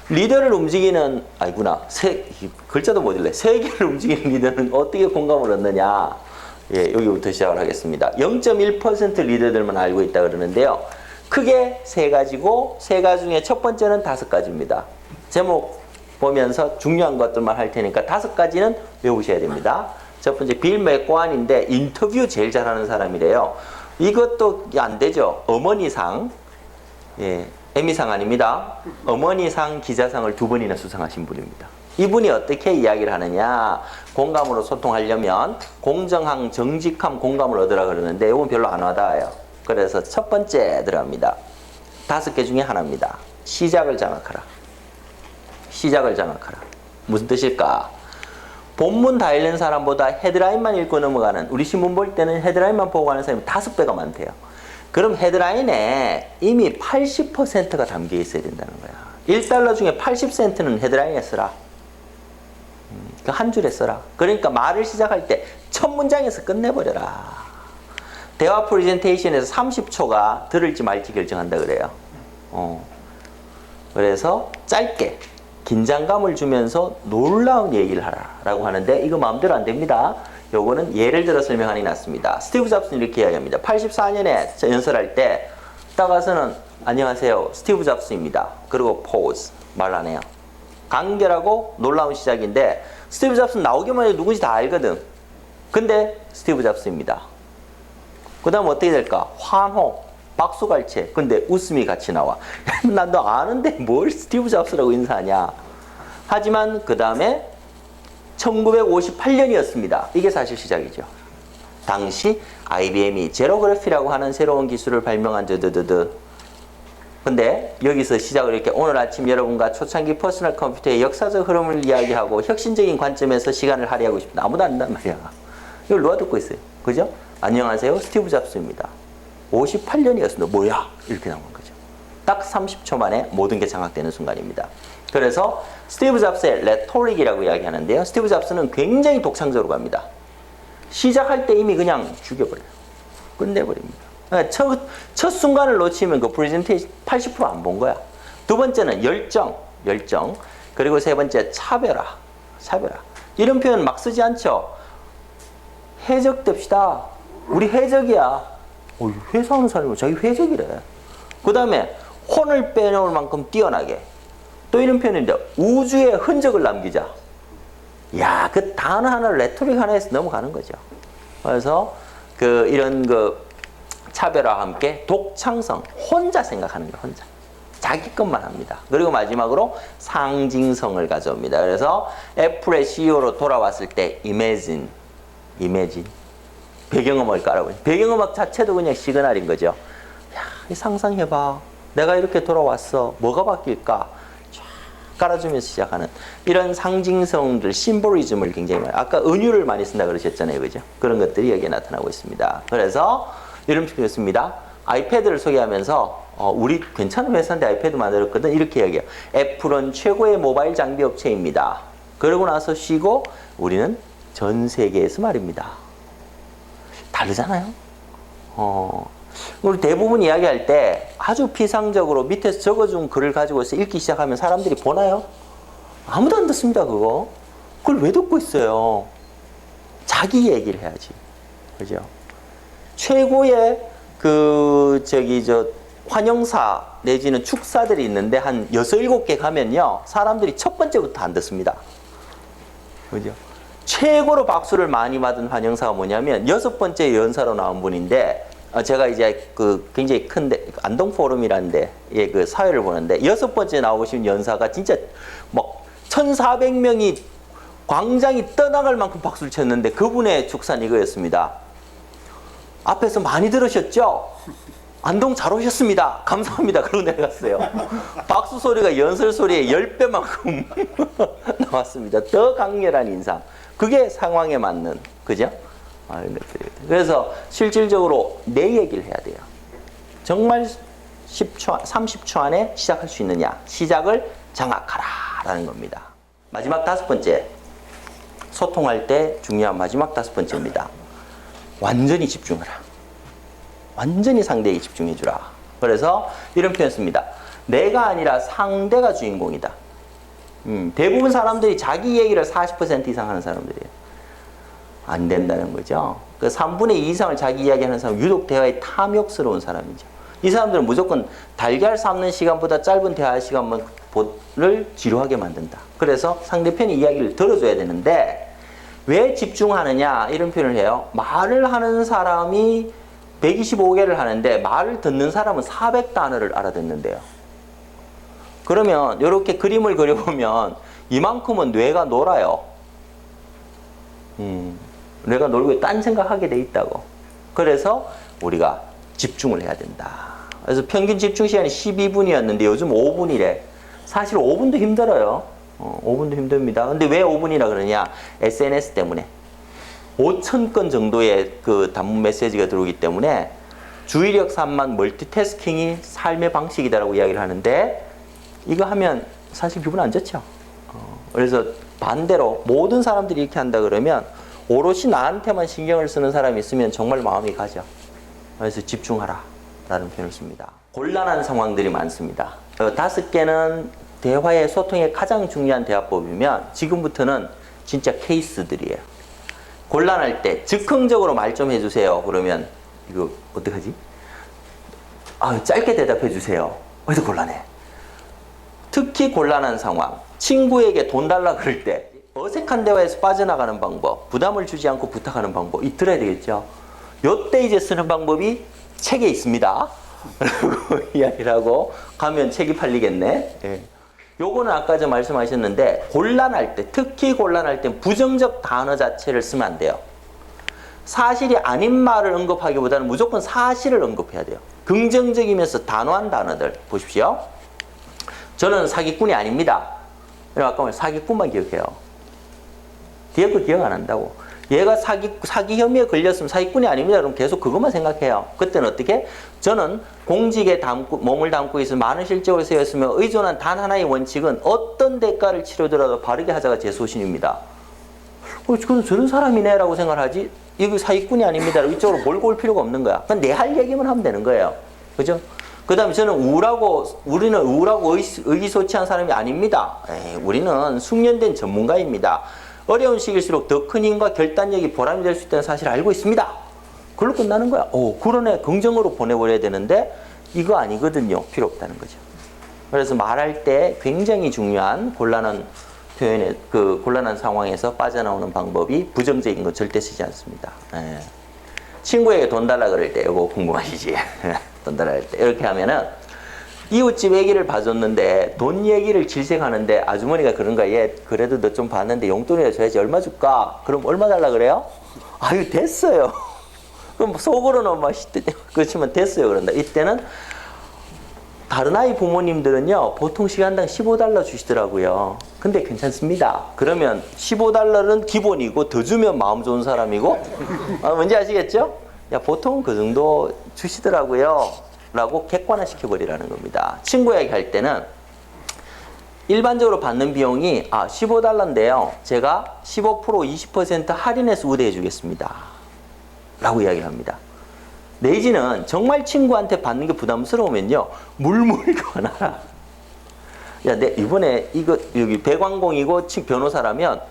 리더를 움직이는, 아니구나. 글자도 못 읽네. 세계를 움직이는 리더는 어떻게 공감을 얻느냐. 예, 여기부터 시작을 하겠습니다. 0.1% 리더들만 알고 있다 그러는데요. 크게 세 가지고, 세 가지 중에 첫 번째는 5가지입니다. 제목 보면서 중요한 것들만 할 테니까 5가지는 외우셔야 됩니다. 첫 번째, 빌 맥고안인데 인터뷰 제일 잘하는 사람이래요. 이것도 안 되죠. 어머니상. 예. 에미상 아닙니다. 어머니상 기자상을 2번이나 수상하신 분입니다. 이분이 어떻게 이야기를 하느냐. 공감으로 소통하려면 공정함, 정직함, 공감을 얻으라 그러는데 이건 별로 안 와닿아요. 그래서 첫 번째 들어갑니다. 5개 중에 하나입니다. 시작을 장악하라. 시작을 장악하라. 무슨 뜻일까? 본문 다 읽는 사람보다 헤드라인만 읽고 넘어가는, 우리 신문 볼 때는 헤드라인만 보고 가는 사람이 5배가 많대요. 그럼 헤드라인에 이미 80%가 담겨 있어야 된다는 거야. 1달러 중에 80센트는 헤드라인에 써라. 그 한 줄에 써라. 그러니까 말을 시작할 때 첫 문장에서 끝내버려라. 대화 프레젠테이션에서 30초가 들을지 말지 결정한다 그래요. 그래서 짧게 긴장감을 주면서 놀라운 얘기를 하라라고 하는데 이거 마음대로 안 됩니다. 요거는 예를 들어 설명하니 낫습니다. 스티브 잡스는 이렇게 이야기합니다. 84년에 연설할 때 딱 와서는 안녕하세요, 스티브 잡스입니다. 그리고 포즈, 말 안 해요. 간결하고 놀라운 시작인데 스티브 잡스는 나오기만 해도 누군지 다 알거든. 근데 스티브 잡스입니다. 그 다음 어떻게 될까? 환호, 박수갈채. 근데 웃음이 같이 나와. 난 너 아는데 뭘 스티브 잡스라고 인사하냐. 하지만 그 다음에 1958년이었습니다. 이게 사실 시작이죠. 당시 IBM이 제로그래피라고 하는 새로운 기술을 발명한 드드드드. 근데 여기서 시작을 이렇게 오늘 아침 여러분과 초창기 퍼스널 컴퓨터의 역사적 흐름을 이야기하고 혁신적인 관점에서 시간을 할애하고 싶다. 아무도 안 한단 말이야. 이걸 누가 듣고 있어요? 그죠? 안녕하세요, 스티브 잡스입니다. 58년이었습니다. 뭐야? 이렇게 나온 거죠. 딱 30초 만에 모든 게 장악되는 순간입니다. 그래서 스티브 잡스의 레토릭이라고 이야기하는데요. 스티브 잡스는 굉장히 독창적으로 갑니다. 시작할 때 이미 그냥 죽여버려요. 끝내버립니다. 첫 순간을 놓치면 그 프레젠테이션 80% 안 본 거야. 두 번째는 열정. 그리고 세 번째 차별화. 이런 표현 막 쓰지 않죠? 해적됩시다. 우리 해적이야. 회사하는 사람이 자기 회적이래. 그 다음에 혼을 빼놓을 만큼 뛰어나게. 또 이런 표현인데 우주에 흔적을 남기자. 야, 그 단어 하나, 레토릭 하나에서 넘어가는 거죠. 그래서 이런 차별화와 함께 독창성, 혼자 생각하는 거예요. 혼자. 자기 것만 합니다. 그리고 마지막으로 상징성을 가져옵니다. 그래서 애플의 CEO로 돌아왔을 때 imagine. 배경음악을 깔아보니 배경음악 자체도 그냥 시그널인 거죠. 야, 상상해봐. 내가 이렇게 돌아왔어. 뭐가 바뀔까? 쫙 깔아주면서 시작하는 이런 상징성들, 심보리즘을 굉장히 많이, 아까 은유를 많이 쓴다 그러셨잖아요. 그죠? 그런 것들이 여기에 나타나고 있습니다. 그래서 이런 표현이었습니다. 아이패드를 소개하면서 우리 괜찮은 회사인데 아이패드 만들었거든. 이렇게 이야기해요. 애플은 최고의 모바일 장비 업체입니다. 그러고 나서 쉬고 우리는 전 세계에서 말입니다. 다르잖아요. 우리 대부분 이야기할 때 아주 피상적으로 밑에서 적어준 글을 가지고서 읽기 시작하면 사람들이 보나요? 아무도 안 듣습니다. 그걸 왜 듣고 있어요? 자기 얘기를 해야지. 그죠? 최고의 환영사 내지는 축사들이 있는데 한 6, 7개 가면요, 사람들이 첫 번째부터 안 듣습니다. 그죠? 최고로 박수를 많이 받은 환영사가 뭐냐면 6번째 연사로 나온 분인데, 제가 이제 굉장히 큰데 안동 포럼이라는 데의 그 사회를 보는데 6번째 나오신 연사가 진짜 막 1,400명이 광장이 떠나갈 만큼 박수를 쳤는데 그분의 축사는 이거였습니다. 앞에서 많이 들으셨죠? 안동 잘 오셨습니다. 감사합니다. 그러고 내려갔어요. 박수 소리가 연설 소리의 10배만큼 나왔습니다. 더 강렬한 인상. 그게 상황에 맞는, 그죠? 그래서 실질적으로 내 얘기를 해야 돼요. 정말 10초, 30초 안에 시작할 수 있느냐. 시작을 장악하라라는 겁니다. 마지막 5번째. 소통할 때 중요한 마지막 5번째입니다. 완전히 집중하라. 완전히 상대에게 집중해주라. 그래서 이런 표현 씁니다. 내가 아니라 상대가 주인공이다. 대부분 사람들이 자기 얘기를 40% 이상 하는 사람들이에요. 안 된다는 거죠. 그 3분의 2 이상을 자기 이야기하는 사람은 유독 대화에 탐욕스러운 사람이죠. 이 사람들은 무조건 달걀 삶는 시간보다 짧은 대화 시간을 지루하게 만든다. 그래서 상대편의 이야기를 들어줘야 되는데 왜 집중하느냐 이런 표현을 해요. 말을 하는 사람이 125개를 하는데 말을 듣는 사람은 400단어를 알아듣는데요. 그러면 이렇게 그림을 그려보면 이만큼은 뇌가 놀아요. 뇌가 놀고 딴 생각하게 돼 있다고. 그래서 우리가 집중을 해야 된다. 그래서 평균 집중 시간이 12분이었는데 요즘 5분이래. 사실 5분도 힘들어요. 5분도 힘듭니다. 근데 왜 5분이라 그러냐? SNS 때문에. 5,000건 정도의 그 단문 메시지가 들어오기 때문에 주의력 산만 멀티태스킹이 삶의 방식이다라고 이야기를 하는데 이거 하면 사실 기분 안 좋죠. 그래서 반대로 모든 사람들이 이렇게 한다 그러면 오롯이 나한테만 신경을 쓰는 사람이 있으면 정말 마음이 가죠. 그래서 집중하라 라는 표현을 씁니다. 곤란한 상황들이 많습니다. 5개는 대화의 소통에 가장 중요한 대화법이면 지금부터는 진짜 케이스들이에요. 곤란할 때 즉흥적으로 말 좀 해주세요. 그러면 이거 어떡하지? 짧게 대답해 주세요. 그래서 곤란해. 특히 곤란한 상황. 친구에게 돈 달라 그럴 때 어색한 대화에서 빠져나가는 방법, 부담을 주지 않고 부탁하는 방법 이 들어야 되겠죠. 요때 이제 쓰는 방법이 책에 있습니다. 라고 이야기를 하고 가면 책이 팔리겠네. 예. 요거는 아까 저 말씀하셨는데 곤란할 때, 특히 곤란할 때 부정적 단어 자체를 쓰면 안 돼요. 사실이 아닌 말을 언급하기보다는 무조건 사실을 언급해야 돼요. 긍정적이면서 단호한 단어들 보십시오. 저는 사기꾼이 아닙니다. 아까 말 사기꾼만 기억해요. 뒤에 거 기억 안 한다고. 얘가 사기 혐의에 걸렸으면 사기꾼이 아닙니다. 그럼 계속 그것만 생각해요. 그때는 어떻게? 저는 공직에 몸을 담고 있어 많은 실적을 세웠으며 의존한 단 하나의 원칙은 어떤 대가를 치르더라도 바르게 하자가 제 소신입니다. 그럼 저런 사람이네 라고 생각을 하지 이거 사기꾼이 아닙니다. 이쪽으로 몰고 올 필요가 없는 거야. 그냥 내 할 얘기만 하면 되는 거예요. 그죠? 그 다음에 저는 우리는 우울하고 의기소치한 사람이 아닙니다. 우리는 숙련된 전문가입니다. 어려운 시기일수록 더 큰 힘과 결단력이 보람이 될 수 있다는 사실을 알고 있습니다. 그걸로 끝나는 거야. 그러네. 긍정으로 보내버려야 되는데 이거 아니거든요. 필요 없다는 거죠. 그래서 말할 때 굉장히 중요한 곤란한 표현에 곤란한 상황에서 빠져나오는 방법이 부정적인 거 절대 쓰지 않습니다. 친구에게 돈 달라 그럴 때 이거 궁금하시지? 돈 달라 할 때 이렇게 하면은 이웃집 애기를 봐줬는데 돈 얘기를 질색하는데 아주머니가 그런 거야. 얘 그래도 너 좀 봤는데 용돈이라 줘야지. 얼마 줄까? 그럼 얼마 달라 그래요? 아유 됐어요. 그럼 속으로는 막 그렇지만 됐어요 그런다. 이때는 다른 아이 부모님들은요 보통 시간당 15달러 주시더라고요. 근데 괜찮습니다. 그러면 15달러는 기본이고 더 주면 마음 좋은 사람이고 뭔지 아시겠죠? 야 보통 그 정도 주시더라고요 라고 객관화 시켜버리라는 겁니다. 친구 얘기할 때는 일반적으로 받는 비용이 15달러인데요 제가 15% 20% 할인해서 우대해 주겠습니다 라고 이야기를 합니다. 내지는 정말 친구한테 받는 게 부담스러우면요 물물 교환하라. 야, 내 이번에 이거 여기 배관공이고 변호사라면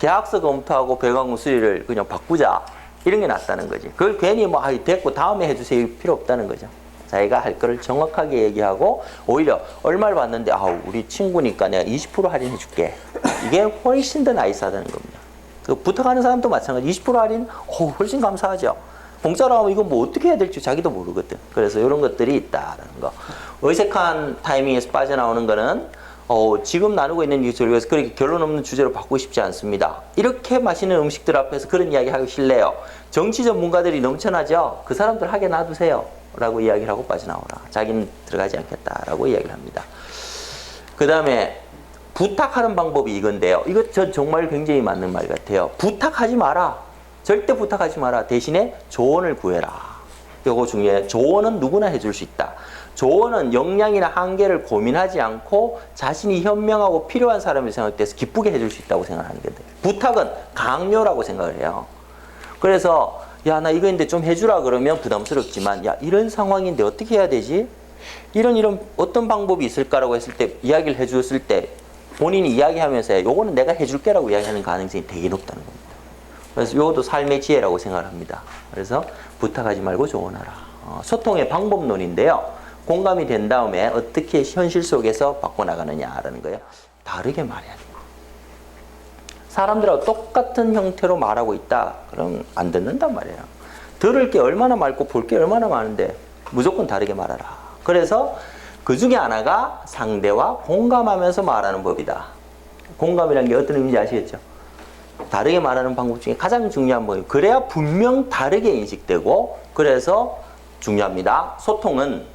계약서 검토하고 배관공 수리를 그냥 바꾸자 이런 게 낫다는 거지. 그걸 괜히 됐고 다음에 해주세요 필요 없다는 거죠. 자기가 할 거를 정확하게 얘기하고 오히려 얼마를 받는데 우리 친구니까 내가 20% 할인해 줄게. 이게 훨씬 더 나이스하다는 겁니다. 그 부탁하는 사람도 마찬가지. 20% 할인 훨씬 감사하죠. 공짜로 하면 이거 뭐 어떻게 해야 될지 자기도 모르거든. 그래서 이런 것들이 있다라는 거. 어색한 타이밍에서 빠져나오는 거는 지금 나누고 있는 이 저희가 그렇게 결론 없는 주제로 바꾸고 싶지 않습니다. 이렇게 맛있는 음식들 앞에서 그런 이야기 하기 싫네요. 정치 전문가들이 넘쳐나죠. 그 사람들 하게 놔두세요 라고 이야기를 하고 빠져나오라. 자기는 들어가지 않겠다라고 이야기를 합니다. 그 다음에 부탁하는 방법이 이건데요. 이거 전 정말 굉장히 맞는 말 같아요. 부탁하지 마라. 절대 부탁하지 마라. 대신에 조언을 구해라. 이거 중요해. 조언은 누구나 해줄 수 있다. 조언은 역량이나 한계를 고민하지 않고 자신이 현명하고 필요한 사람이 생각돼서 기쁘게 해줄 수 있다고 생각하는 게 돼요. 부탁은 강요라고 생각을 해요. 그래서 야, 나 이거 있는데 좀 해주라 그러면 부담스럽지만 야, 이런 상황인데 어떻게 해야 되지? 이런 어떤 방법이 있을까라고 했을 때 이야기를 해줬을 때 본인이 이야기하면서 요거는 내가 해줄게라고 이야기하는 가능성이 되게 높다는 겁니다. 그래서 이것도 삶의 지혜라고 생각을 합니다. 그래서 부탁하지 말고 조언하라. 소통의 방법론인데요. 공감이 된 다음에 어떻게 현실 속에서 바꿔나가느냐라는 거예요. 다르게 말해야 돼요. 사람들하고 똑같은 형태로 말하고 있다. 그럼 안 듣는단 말이에요. 들을 게 얼마나 많고 볼 게 얼마나 많은데 무조건 다르게 말하라. 그래서 그 중에 하나가 상대와 공감하면서 말하는 법이다. 공감이라는 게 어떤 의미인지 아시겠죠? 다르게 말하는 방법 중에 가장 중요한 법이에요. 그래야 분명 다르게 인식되고 그래서 중요합니다. 소통은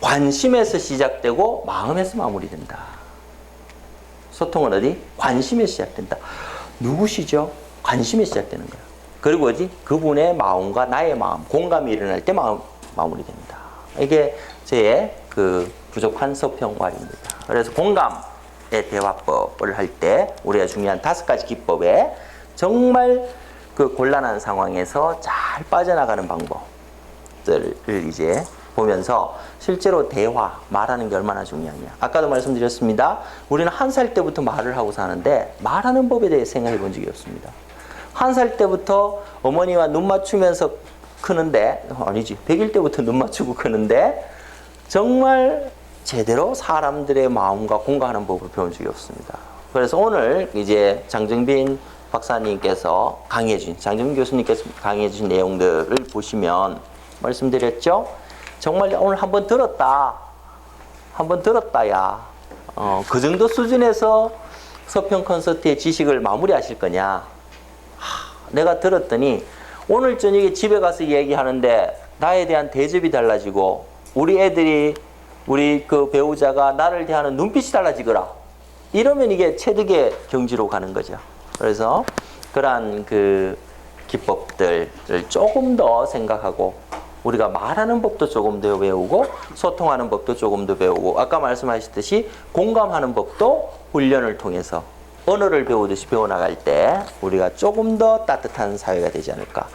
관심에서 시작되고 마음에서 마무리된다. 소통은 어디? 관심에서 시작된다. 누구시죠? 관심에 시작되는 거예요. 그리고 어디? 그분의 마음과 나의 마음, 공감이 일어날 때 마무리됩니다. 이게 제 그 부족한 서평말입니다. 그래서 공감의 대화법을 할 때 우리가 중요한 5가지 기법에 정말 그 곤란한 상황에서 잘 빠져나가는 방법들을 이제 보면서 실제로 대화, 말하는 게 얼마나 중요하냐. 아까도 말씀드렸습니다. 우리는 1살 때부터 말을 하고 사는데 말하는 법에 대해 생각해 본 적이 없습니다. 1살 때부터 어머니와 눈 맞추면서 크는데, 아니지, 100일 때부터 눈 맞추고 크는데 정말 제대로 사람들의 마음과 공감하는 법을 배운 적이 없습니다. 그래서 오늘 이제 장정빈 박사님께서 장정빈 교수님께서 강의해 주신 내용들을 보시면 말씀드렸죠? 정말 오늘 한번 들었다. 야. 그 정도 수준에서 서평 콘서트의 지식을 마무리하실 거냐? 내가 들었더니 오늘 저녁에 집에 가서 얘기하는데 나에 대한 대접이 달라지고 우리 그 배우자가 나를 대하는 눈빛이 달라지거라. 이러면 이게 체득의 경지로 가는 거죠. 그래서 그러한 그 기법들을 조금 더 생각하고 우리가 말하는 법도 조금 더 배우고 소통하는 법도 조금 더 배우고 아까 말씀하셨듯이 공감하는 법도 훈련을 통해서 언어를 배우듯이 배워나갈 때 우리가 조금 더 따뜻한 사회가 되지 않을까.